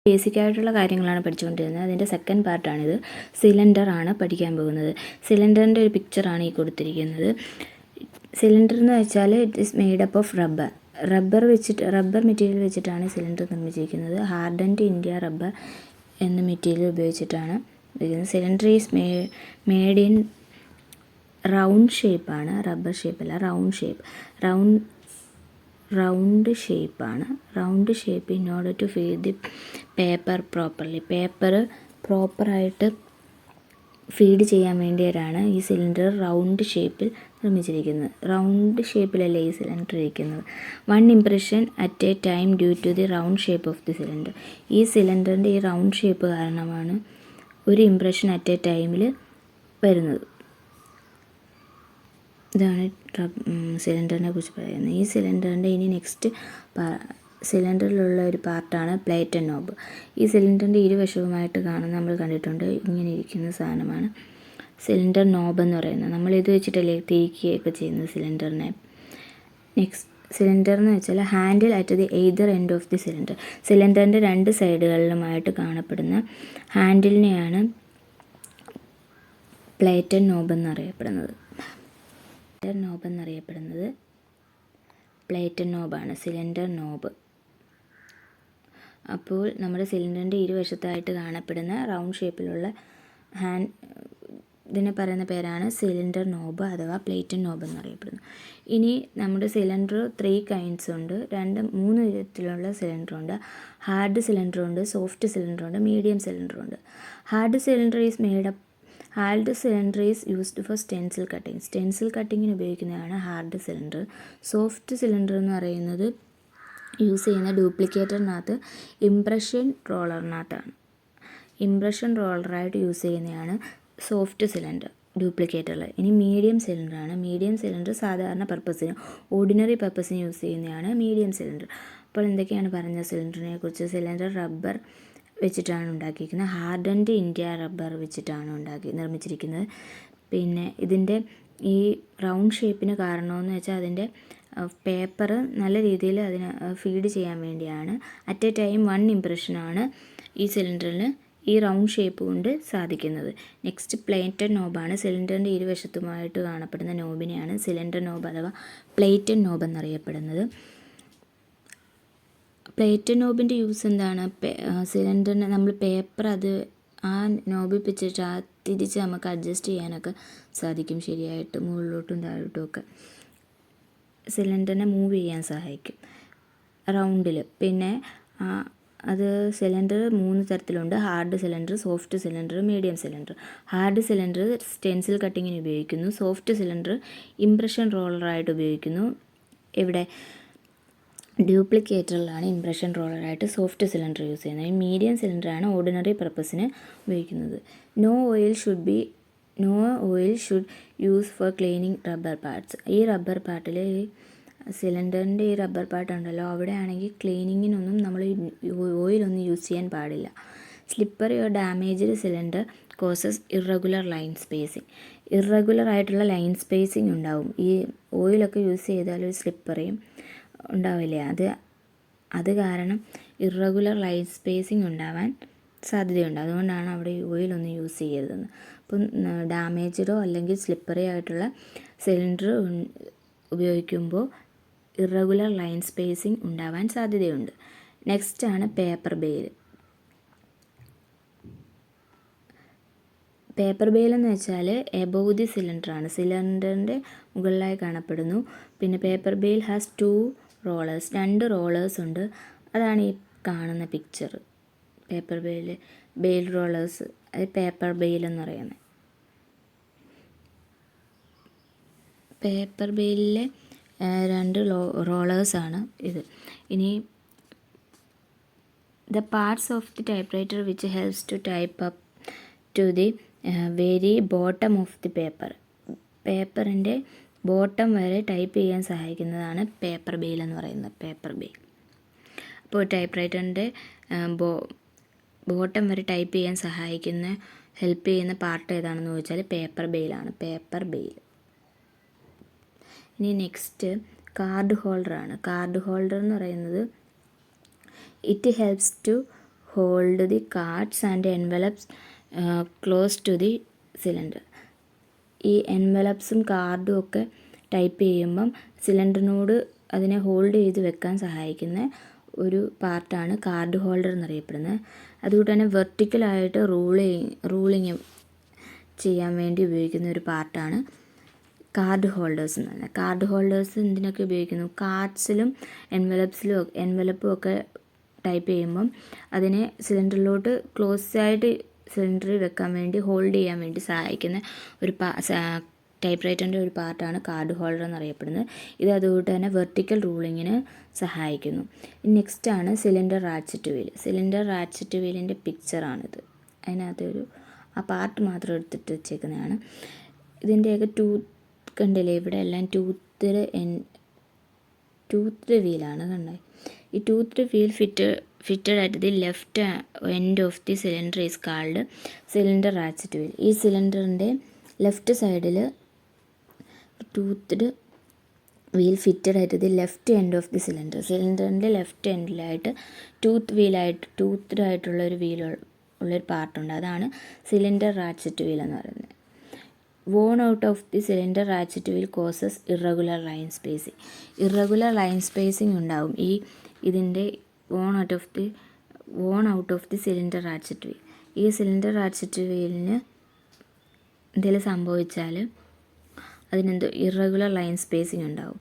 Basic ആയിട്ടുള്ള കാര്യങ്ങളാണ് പഠിച്ചുകൊണ്ടിരുന്നത്. അതിൻ്റെ സെക്കൻഡ് പാർട്ടാണിത്. സിലിണ്ടർ ആണ് പഠിക്കാൻ പോകുന്നത്. സിലിണ്ടറിൻ്റെ ഒരു പിക്ചറാണ് ഈ കൊടുത്തിരിക്കുന്നത്. സിലിണ്ടർ എന്ന് വെച്ചാൽ it is made up of rubber material വെച്ചിട്ടാണ് സിലിണ്ടർ നിർമ്മിച്ചിരിക്കുന്നത്. ഹാർഡൻഡ് ഇന്ത്യ റബ്ബർ എന്ന മെറ്റീരിയൽ ഉപയോഗിച്ചിട്ടാണ് ഉപയോഗിക്കുന്നത്. Cylinder is made in round ഷേപ്പാണ്, റബ്ബർ ഷേപ്പല്ല, റൗണ്ട് ഷേപ്പാണ്. Round shape in order to feed the paper properly. Paper പ്രോപ്പറായിട്ട് ഫീഡ് ചെയ്യാൻ വേണ്ടിയിട്ടാണ് ഈ സിലിണ്ടർ റൗണ്ട് ഷേപ്പിൽ നിർമ്മിച്ചിരിക്കുന്നത്. റൗണ്ട് ഷേപ്പിലല്ലേ ഈ സിലിണ്ടർ ഇരിക്കുന്നത്. One impression at a time due to the round shape of the cylinder. ഈ സിലിണ്ടറിൻ്റെ ഈ റൗണ്ട് ഷേപ്പ് കാരണമാണ് ഒരു ഇംപ്രഷൻ അറ്റ് എ ടൈമിൽ വരുന്നത്. ഇതാണ് സിലിണ്ടറിനെ കുറിച്ച് പറയുന്നത്. ഈ സിലിണ്ടറിൻ്റെ ഇനി നെക്സ്റ്റ് സിലിണ്ടറിലുള്ള ഒരു പാർട്ടാണ് പ്ലേറ്റ് ആൻഡ് നോബ്. ഈ സിലിണ്ടറിൻ്റെ ഇരുവശവുമായിട്ട് നമ്മൾ കണ്ടിട്ടുണ്ട്. ഇങ്ങനെ ഇരിക്കുന്ന സാധനമാണ് സിലിണ്ടർ നോബ് എന്ന് പറയുന്നത്. നമ്മളിത് വെച്ചിട്ടല്ലേ തിരിക്കുകയൊക്കെ ചെയ്യുന്നത് സിലിണ്ടറിനെ. നെക്സ്റ്റ് സിലിണ്ടർ എന്ന് വെച്ചാൽ handle at the either end of the cylinder. സിലിണ്ടറിൻ്റെ രണ്ട് സൈഡുകളിലുമായിട്ട് കാണപ്പെടുന്ന ഹാൻഡിലിനെയാണ് പ്ലേറ്റ് ആൻഡ് നോബ് എന്നറിയപ്പെടുന്നത്. പ്ലേറ്റ് ആൻഡ് നോബാണ് സിലിണ്ടർ നോബ്. അപ്പോൾ നമ്മുടെ സിലിണ്ടറിൻ്റെ ഇരുവശത്തായിട്ട് കാണപ്പെടുന്ന റൗണ്ട് ഷേപ്പിലുള്ള ഇതിനെ പറയുന്ന പേരാണ് സിലിണ്ടർ നോബ് അഥവാ പ്ലേറ്റ് ആൻഡ് നോബ് എന്നറിയപ്പെടുന്നു. ഇനി നമ്മുടെ സിലിണ്ടർ 3 കൈൻഡ്സ് ഉണ്ട്. 3 വിധത്തിലുള്ള സിലിണ്ടറുണ്ട്. ഹാർഡ് സിലിണ്ടറുണ്ട്, സോഫ്റ്റ് സിലിണ്ടറുണ്ട്, മീഡിയം സിലിണ്ടറുണ്ട്. Hard cylinder is used for stencil cutting. Stencil കട്ടിങ്ങിന് ഉപയോഗിക്കുന്നതാണ് ഹാർഡ് സിലിണ്ടർ. സോഫ്റ്റ് സിലിണ്ടർ എന്ന് പറയുന്നത് യൂസ് ചെയ്യുന്ന ഡ്യൂപ്ലിക്കേറ്ററിനകത്ത് ഇംപ്രഷൻ റോളറിനകത്താണ്. ഇംപ്രഷൻ റോളറായിട്ട് യൂസ് ചെയ്യുന്നതാണ് സോഫ്റ്റ് സിലിണ്ടർ ഡ്യൂപ്ലിക്കേറ്ററിൽ. ഇനി മീഡിയം സിലിണ്ടറാണ്. മീഡിയം സിലിണ്ടർ സാധാരണ പർപ്പസിന്, ഓർഡിനറി പർപ്പസിന് യൂസ് ചെയ്യുന്നതാണ് മീഡിയം സിലിണ്ടർ. അപ്പോൾ എന്തൊക്കെയാണ് പറഞ്ഞ സിലിണ്ടറിനെ കുറിച്ച്? സിലിണ്ടർ റബ്ബർ വെച്ചിട്ടാണ് ഉണ്ടാക്കിയിരിക്കുന്നത്. ഹാർഡൻഡ് ഇന്ത്യ റബ്ബർ വെച്ചിട്ടാണ് നിർമ്മിച്ചിരിക്കുന്നത്. പിന്നെ ഇതിൻ്റെ ഈ റൗണ്ട് ഷേപ്പിന് കാരണമെന്ന് വെച്ചാൽ അതിൻ്റെ പേപ്പർ നല്ല രീതിയിൽ അതിന് ഫീഡ് ചെയ്യാൻ വേണ്ടിയാണ്. അറ്റ് എ ടൈം 1 ഇംപ്രഷനാണ് ഈ സിലിണ്ടറിന് ഈ റൗണ്ട് ഷേപ്പ് കൊണ്ട് സാധിക്കുന്നത്. നെക്സ്റ്റ് പ്ലേറ്റ് ആൻഡ് നോബാണ്. സിലിണ്ടറിൻ്റെ ഇരുവശത്തുമായിട്ട് കാണപ്പെടുന്ന നോബിനെയാണ് സിലിണ്ടർ നോബ് അഥവാ പ്ലേറ്റ് ആൻഡ് നോബ് എന്നറിയപ്പെടുന്നത്. പ്ലേറ്റ് ആൻഡ് നോബിൻ്റെ യൂസ് എന്താണ്? സിലിണ്ടറിന് നമ്മൾ പേപ്പർ ആ നോബിൽ വെച്ചിട്ട് തിരിച്ച് നമുക്ക് അഡ്ജസ്റ്റ് ചെയ്യാനൊക്കെ സാധിക്കും. ശരിയായിട്ട് മുകളിലോട്ടും താഴോട്ടും ഒക്കെ സിലിണ്ടറിനെ മൂവ് ചെയ്യാൻ സഹായിക്കും റൗണ്ടിൽ. പിന്നെ അത് സിലിണ്ടർ 3 തരത്തിലുണ്ട്. Hard cylinder, soft cylinder, medium cylinder. Hard cylinder stencil കട്ടിങ്ങിന് ഉപയോഗിക്കുന്നു. സോഫ്റ്റ് സിലിണ്ടർ ഇംപ്രഷൻ റോളറായിട്ട് ഉപയോഗിക്കുന്നു. ഇവിടെ ഡ്യൂപ്ലിക്കേറ്ററിലാണ് ഇംപ്രഷൻ റോളറായിട്ട് സോഫ്റ്റ് സിലിണ്ടർ യൂസ് ചെയ്യുന്നത്. മീഡിയം സിലിണ്ടറാണ് ഓർഡിനറി പർപ്പസിന് ഉപയോഗിക്കുന്നത്. No oil should use for cleaning rubber parts. ഈ റബ്ബർ പാർട്ടിൽ സിലിണ്ടറിൻ്റെ ഈ റബ്ബർ പാർട്ട് ഉണ്ടല്ലോ, അവിടെ ആണെങ്കിൽ ക്ലീനിങ്ങിനൊന്നും നമ്മൾ ഓയിലൊന്നും യൂസ് ചെയ്യാൻ പാടില്ല. Slippery or damaged cylinder causes irregular line spacing. Irregular ആയിട്ടുള്ള ലൈൻ സ്പേസിങ് ഉണ്ടാവും. ഈ ഓയിലൊക്കെ യൂസ് ചെയ്താൽ ഒരു സ്ലിപ്പറിയും ഉണ്ടാവില്ലേ, അത് കാരണം ഇറഗുലർ ലൈൻ സ്പേസിങ് ഉണ്ടാവാൻ സാധ്യതയുണ്ട്. അതുകൊണ്ടാണ് അവിടെ ഓയിലൊന്നും യൂസ് ചെയ്യരുതെന്ന്. അപ്പം ഡാമേജ്ഡോ അല്ലെങ്കിൽ സ്ലിപ്പറി ആയിട്ടുള്ള സിലിണ്ടർ ഉപയോഗിക്കുമ്പോൾ ഇറഗുലർ ലൈൻ സ്പേസിങ് ഉണ്ടാവാൻ സാധ്യതയുണ്ട്. നെക്സ്റ്റ് ആണ് പേപ്പർ ബെയിൽ. പേപ്പർ ബെയിൽ എന്ന് വെച്ചാൽ എബോവ് ദി സിലിണ്ടറാണ്. സിലിണ്ടറിൻ്റെ മുകളിലായി കാണപ്പെടുന്നു. പിന്നെ paper bail has 2 rollers. 2 rollers ഉണ്ട്. അതാണ് ഈ കാണുന്ന പിക്ചർ. പേപ്പർ ബെയിൽ റോളേഴ്സ്, അത് പേപ്പർ ബെയിൽ എന്ന് പറയുന്നത്. പേപ്പർ ബെയിലിലെ 2 റോളേഴ്സാണ് ഇത്. ഇനി the parts of the typewriter which helps to type up to the very bottom of the paper. പേപ്പറിൻ്റെ ബോട്ടം വരെ ടൈപ്പ് ചെയ്യാൻ സഹായിക്കുന്നതാണ് പേപ്പർ ബെയിൽ എന്ന് പറയുന്നത്. Paper bail. അപ്പോൾ ടൈപ്പ്റൈറ്ററിൻ്റെ ബോട്ടം വരെ ടൈപ്പ് ചെയ്യാൻ ഹെൽപ്പ് ചെയ്യുന്ന പാർട്ട് ഏതാണെന്ന് ചോദിച്ചാൽ പേപ്പർ ബെയിലാണ്. Paper bail. ഇനി നെക്സ്റ്റ് കാർഡ് ഹോൾഡറാണ്. കാർഡ് ഹോൾഡർ എന്ന് പറയുന്നത് it helps to hold the cards and envelopes close to the cylinder. ഈ എൻവലപ്സും കാർഡും ഒക്കെ ടൈപ്പ് ചെയ്യുമ്പം സിലിണ്ടറിനോട് അതിനെ ഹോൾഡ് ചെയ്ത് വെക്കാൻ സഹായിക്കുന്ന ഒരു പാർട്ടാണ് കാർഡ് ഹോൾഡർ എന്നറിയപ്പെടുന്നത്. അതുകൊണ്ട് തന്നെ വെർട്ടിക്കലായിട്ട് റൂളിങ് ചെയ്യാൻ വേണ്ടി ഉപയോഗിക്കുന്ന ഒരു പാർട്ടാണ് കാർഡ് ഹോൾഡേഴ്സ് എന്ന് പറയുന്നത്. കാർഡ് ഹോൾഡേഴ്സ് എന്തിനൊക്കെ ഉപയോഗിക്കുന്നു? കാർഡ്സിലും എൻവലപ്പും ഒക്കെ ടൈപ്പ് ചെയ്യുമ്പം അതിനെ സിലിണ്ടറിലോട്ട് ക്ലോസ് ആയിട്ട് സിലിണ്ടറിൽ വെക്കാൻ വേണ്ടി ഹോൾഡ് ചെയ്യാൻ വേണ്ടി സഹായിക്കുന്ന ഒരു ടൈപ്പ് റൈറ്ററിൻ്റെ ഒരു പാർട്ടാണ് കാർഡ് ഹോൾഡർ എന്നറിയപ്പെടുന്നത്. ഇത് അതുകൊണ്ട് തന്നെ വെർട്ടിക്കൽ റൂളിങ്ങിന് സഹായിക്കുന്നു. നെക്സ്റ്റാണ് cylinder ratchet wheel. Cylinder ratchet വീലിൻ്റെ പിക്ചറാണിത്. അതിനകത്തൊരു ആ പാർട്ട് മാത്രം എടുത്തിട്ട് വെച്ചേക്കുന്നതാണ്. ഇതിൻ്റെയൊക്കെ ടൂത്ത് കണ്ടില്ലേ, ഇവിടെ എല്ലാം ടൂത്ത്ഡ് വീലാണ് കണ്ടത്. ഈ toothed wheel fitted at the left end of the cylinder is called cylinder ratchet wheel. ഈ സിലിണ്ടറിൻ്റെ ലെഫ്റ്റ് സൈഡിൽ toothed wheel fitted at the left end of the cylinder. സിലിണ്ടറിൻ്റെ ലെഫ്റ്റ് എൻഡിലായിട്ട് ടൂത്ത്ഡ് ആയിട്ടുള്ള ഒരു ഉള്ളൊരു പാർട്ടുണ്ട്. അതാണ് സിലിണ്ടർ റാച്ചറ്റ് വീൽ എന്ന് പറയുന്നത്. Worn out of the cylinder ratchet wheel causes irregular line spacing. Irregular line spacing ഉണ്ടാവും ഇതിൻ്റെ worn out of the cylinder ratchet wheel. ഈ സിലിണ്ടർ റാച്ചറ്റ് വീലിന് എന്തെങ്കിലും സംഭവിച്ചാൽ അതിനെന്തോ ഇറഗുലർ ലൈൻ സ്പേസിങ് ഉണ്ടാവും.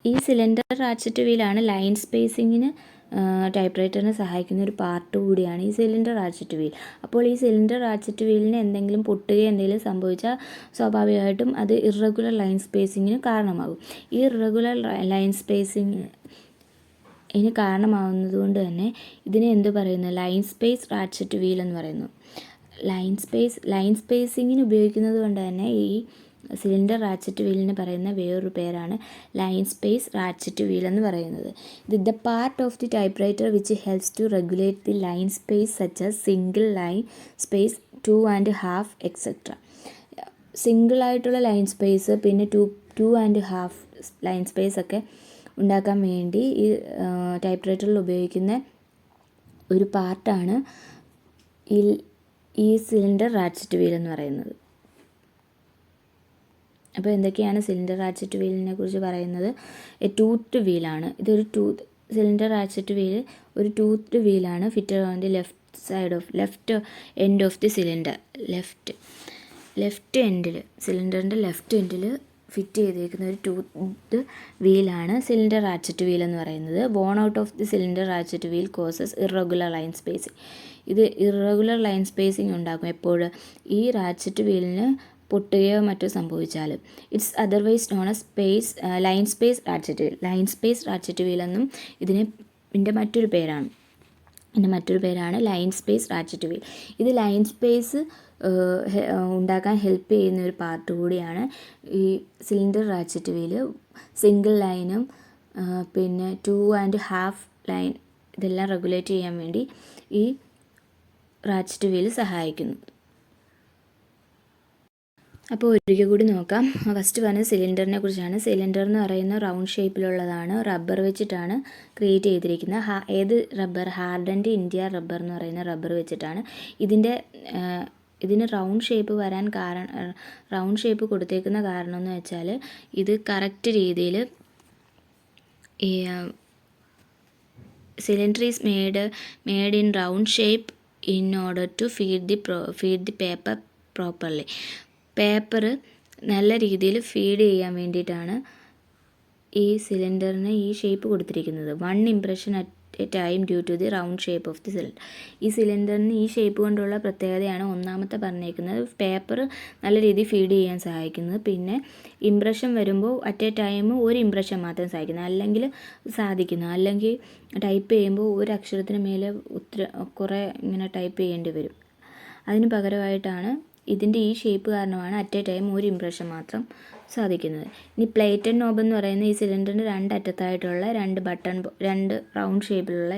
ഈ സിലിണ്ടർ റാച്ചറ്റ് വീലാണ് ലൈൻ സ്പേസിങ്ങിന് ടൈപ്പ് റൈറ്ററിനെ സഹായിക്കുന്ന ഒരു പാർട്ട് കൂടിയാണ് ഈ സിലിണ്ടർ റാച്ചറ്റ് വീൽ. അപ്പോൾ ഈ സിലിണ്ടർ റാച്ചറ്റ് വീലിന് എന്തെങ്കിലും പൊട്ടുകയോ എന്തെങ്കിലും സംഭവിച്ചാൽ സ്വാഭാവികമായിട്ടും അത് ഇറഗുലർ ലൈൻ സ്പേസിങ്ങിന് കാരണമാകും. ഈ ഇറഗുലർ ലൈൻ സ്പേസിങ്ങിന് കാരണമാകുന്നത് കൊണ്ട് തന്നെ ഇതിനെ എന്ത് പറയുന്നു? ലൈൻ സ്പേസ് റാച്ചറ്റ് വീൽ എന്ന് പറയുന്നു. ലൈൻ സ്പേസിങ്ങിന് ഉപയോഗിക്കുന്നത് കൊണ്ട് തന്നെ ഈ സിലിണ്ടർ റാച്ചറ്റ് വീലിന് പറയുന്ന വേറൊരു പേരാണ് ലൈൻ സ്പേസ് റാച്ചറ്റ് വീൽ എന്ന് പറയുന്നത്. The part of the typewriter which helps to regulate the line space such as single line space 2.5 etcetera. സിംഗിളായിട്ടുള്ള ലൈൻ സ്പേസ് പിന്നെ 2.5 ലൈൻ സ്പേസ് ഒക്കെ ഉണ്ടാക്കാൻ വേണ്ടി ഈ ടൈപ്പ് റൈറ്ററിൽ ഉപയോഗിക്കുന്ന ഒരു പാർട്ടാണ് ഈ സിലിണ്ടർ റാച്ചറ്റ് വീൽ എന്ന് പറയുന്നത്. അപ്പോൾ എന്തൊക്കെയാണ് സിലിണ്ടർ റാച്ചറ്റ് വീലിനെ കുറിച്ച് പറയുന്നത്? ടൂത്ത് വീലാണ്. സിലിണ്ടർ റാച്ചറ്റ് വീൽ ഒരു ടൂത്ത് വീലാണ് fitted on the left end of the cylinder. Left എൻഡിൽ സിലിണ്ടറിൻ്റെ ലെഫ്റ്റ് എൻഡിൽ ഫിറ്റ് ചെയ്തേക്കുന്ന ഒരു ടൂത്ത് വീലാണ് സിലിണ്ടർ റാച്ചറ്റ് വീൽ എന്ന് പറയുന്നത്. Worn out of the cylinder ratchet wheel causes irregular line spacing. ഇത് ഇറഗുലർ ലൈൻ സ്പേസിങ് ഉണ്ടാക്കും എപ്പോഴും ഈ റാച്ചറ്റ് വീലിന് പൊട്ടുകയോ മറ്റോ സംഭവിച്ചാൽ. It's otherwise known as line space ratchet wheel. Line space ratchet wheel എന്നും ഇതിൻ്റെ മറ്റൊരു പേരാണ് ലൈൻ സ്പേസ് റാച്ചറ്റ് വീൽ. ഇത് ലൈൻ സ്പേസ് ഉണ്ടാക്കാൻ ഹെൽപ്പ് ചെയ്യുന്ന ഒരു പാർട്ട് കൂടിയാണ് ഈ സിലിണ്ടർ റാച്ചറ്റ് വീൽ. സിംഗിൾ ലൈനും പിന്നെ 2.5 ലൈൻ ഇതെല്ലാം റെഗുലേറ്റ് ചെയ്യാൻ വേണ്ടി ഈ റാച്ചറ്റ് വീൽ സഹായിക്കുന്നു. അപ്പോൾ ഒരിക്കൽ കൂടി നോക്കാം. ഫസ്റ്റ് പറഞ്ഞത് സിലിണ്ടറിനെ കുറിച്ചാണ്. സിലിണ്ടർ എന്ന് പറയുന്ന റൗണ്ട് ഷേപ്പിലുള്ളതാണ്. റബ്ബർ വെച്ചിട്ടാണ് ക്രിയേറ്റ് ചെയ്തിരിക്കുന്നത്. ഏത് റബ്ബർ? ഹാർഡൻഡ് ഇന്ത്യ റബ്ബർ എന്ന് പറയുന്ന റബ്ബർ വെച്ചിട്ടാണ്. ഇതിന് റൗണ്ട് ഷേപ്പ് കൊടുത്തേക്കുന്ന കാരണം എന്ന് വെച്ചാൽ ഇത് കറക്റ്റ് രീതിയിൽ ഈ cylinder is made in round shape in order to feed the paper properly. പേപ്പർ നല്ല രീതിയിൽ ഫീഡ് ചെയ്യാൻ വേണ്ടിയിട്ടാണ് ഈ സിലിണ്ടറിന് ഈ ഷേപ്പ് കൊടുത്തിരിക്കുന്നത്. 1 impression at a time due to the round shape of the cylinder. ഈ സിലിണ്ടറിന് ഈ ഷേപ്പ് കൊണ്ടുള്ള പ്രത്യേകതയാണ് ഒന്നാമത്തെ പറഞ്ഞേക്കുന്നത്. പേപ്പർ നല്ല രീതിയിൽ ഫീഡ് ചെയ്യാൻ സഹായിക്കുന്നത്. പിന്നെ ഇംപ്രഷൻ വരുമ്പോൾ അറ്റ് എ ടൈം ഒരു ഇംപ്രഷൻ മാത്രം സാധിക്കുന്നു. അല്ലെങ്കിൽ ടൈപ്പ് ചെയ്യുമ്പോൾ ഒരു അക്ഷരത്തിന് മേലെ കുറേ ഇങ്ങനെ ടൈപ്പ് ചെയ്യേണ്ടി വരും. അതിന് പകരമായിട്ടാണ് ഇതിൻ്റെ ഈ ഷേപ്പ് കാരണമാണ് അറ്റ് എ ടൈം ഒരു ഇംപ്രഷൻ മാത്രം സാധിക്കുന്നത്. ഇനി പ്ലേറ്റഡ് നോബ് എന്ന് പറയുന്ന ഈ സിലിണ്ടറിൻ്റെ 2 അറ്റത്തായിട്ടുള്ള 2 റൗണ്ട് ഷേപ്പിലുള്ള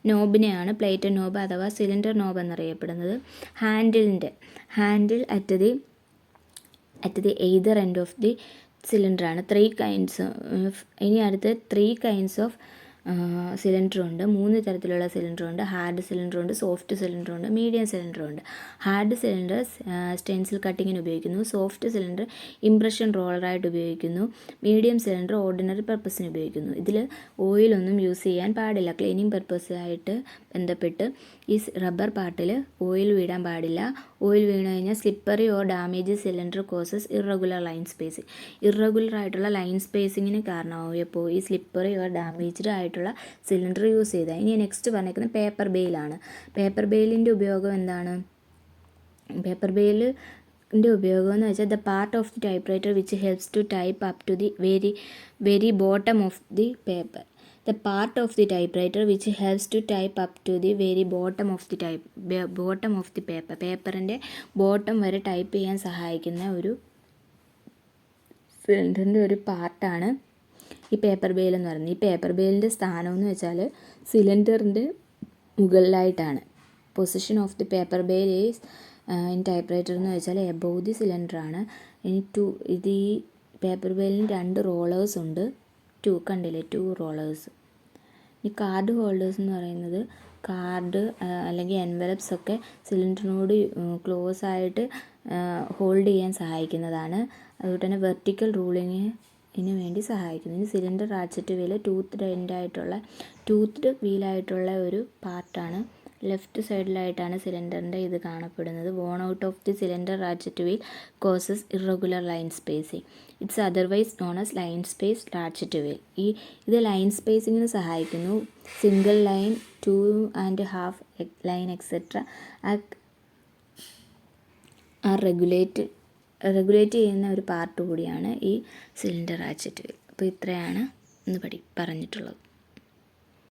നോബിനെയാണ് പ്ലേറ്റഡ് നോബ് അഥവാ സിലിണ്ടർ നോബ് എന്നറിയപ്പെടുന്നത്. Handle at the either end of the സിലിണ്ടറാണ്. 3 കൈൻഡ്സ്. ഇനി അടുത്ത് 3 കൈൻഡ്സ് ഓഫ് സിലിണ്ടറുണ്ട്. 3 തരത്തിലുള്ള സിലിണ്ടറുണ്ട്. ഹാർഡ് സിലിണ്ടറുണ്ട്, സോഫ്റ്റ് സിലിണ്ടറുണ്ട്, മീഡിയം സിലിണ്ടറുണ്ട്. ഹാർഡ് സിലിണ്ടർ സ്റ്റെൻസിൽ കട്ടിങ്ങിന് ഉപയോഗിക്കുന്നു. സോഫ്റ്റ് സിലിണ്ടർ ഇംപ്രഷൻ റോളറായിട്ട് ഉപയോഗിക്കുന്നു. മീഡിയം സിലിണ്ടർ ഓർഡിനറി പർപ്പസിന് ഉപയോഗിക്കുന്നു. ഇതിൽ ഓയിലൊന്നും യൂസ് ചെയ്യാൻ പാടില്ല. ക്ലീനിങ് പർപ്പസായിട്ട് ബന്ധപ്പെട്ട് ഈ റബ്ബർ പാർട്ടിൽ ഓയിൽ വീഴാൻ പാടില്ല. ഓയിൽ വീണ് കഴിഞ്ഞാൽ slippery or damage cylinder causes irregular line spacing. Irregular ആയിട്ടുള്ള ലൈൻ സ്പേസിങ്ങിന് കാരണമാവും എപ്പോൾ ഈ സ്ലിപ്പറി ഓർ ഡാമേജ്ഡ് ആയിട്ടുള്ള സിലിണ്ടർ യൂസ് ചെയ്താൽ. ഇനി നെക്സ്റ്റ് പറഞ്ഞേക്കുന്നത് പേപ്പർ ബെയിലാണ്. പേപ്പർ ബെയിലിൻ്റെ ഉപയോഗം എന്താണ്? പേപ്പർ ബെയിലിൻ്റെ ഉപയോഗം എന്ന് വെച്ചാൽ the part of the type which helps to type up to the very bottom of the paper. The part of the typewriter which helps to type up to the very bottom of the paper. പേപ്പറിൻ്റെ bottom വരെ type ചെയ്യാൻ സഹായിക്കുന്ന ഒരു സിലിണ്ടറിൻ്റെ ഒരു പാർട്ടാണ് ഈ paper bail എന്ന് പറയുന്നത്. ഈ പേപ്പർ ബെയിലിൻ്റെ സ്ഥാനം എന്ന് വെച്ചാൽ സിലിണ്ടറിൻ്റെ മുകളിലായിട്ടാണ്. Position of the paper bail is in typewriter എന്ന് വെച്ചാൽ എബോവ് ദി സിലിണ്ടറാണ്. ഇനി ഈ പേപ്പർ ബെയിലിന് 2 റോളേഴ്സ് ഉണ്ട്. കണ്ടില്ലേ, 2 റോളേഴ്സ്. ഈ കാർഡ് ഹോൾഡേഴ്സ് എന്ന് പറയുന്നത് കാർഡ് അല്ലെങ്കിൽ എൻവലപ്സ് ഒക്കെ സിലിണ്ടറിനോട് ക്ലോസ് ആയിട്ട് ഹോൾഡ് ചെയ്യാൻ സഹായിക്കുന്നതാണ്. അതുകൊണ്ട് തന്നെ വെർട്ടിക്കൽ റൂളിങ്ങിന് വേണ്ടി സഹായിക്കുന്നു. ഇനി സിലിണ്ടർ റാച്ചറ്റ് വീല് ടൂത്ത്ഡ് വീലായിട്ടുള്ള ഒരു പാർട്ടാണ്. ലെഫ്റ്റ് സൈഡിലായിട്ടാണ് സിലിണ്ടറിൻ്റെ ഇത് കാണപ്പെടുന്നത്. Worn out of the cylinder ratchet wheel causes irregular line spacing. It's otherwise known as line space ratchet wheel. ഇത് ലൈൻ സ്പേസിങ്ങിന് സഹായിക്കുന്നു. Single line, 2.5 line etcetera regulate ചെയ്യുന്ന ഒരു പാർട്ട് കൂടിയാണ് ഈ സിലിണ്ടർ റാച്ചറ്റ് വീൽ. അപ്പോൾ ഇത്രയാണ് ഇന്ന് പറഞ്ഞിട്ടുള്ളത്.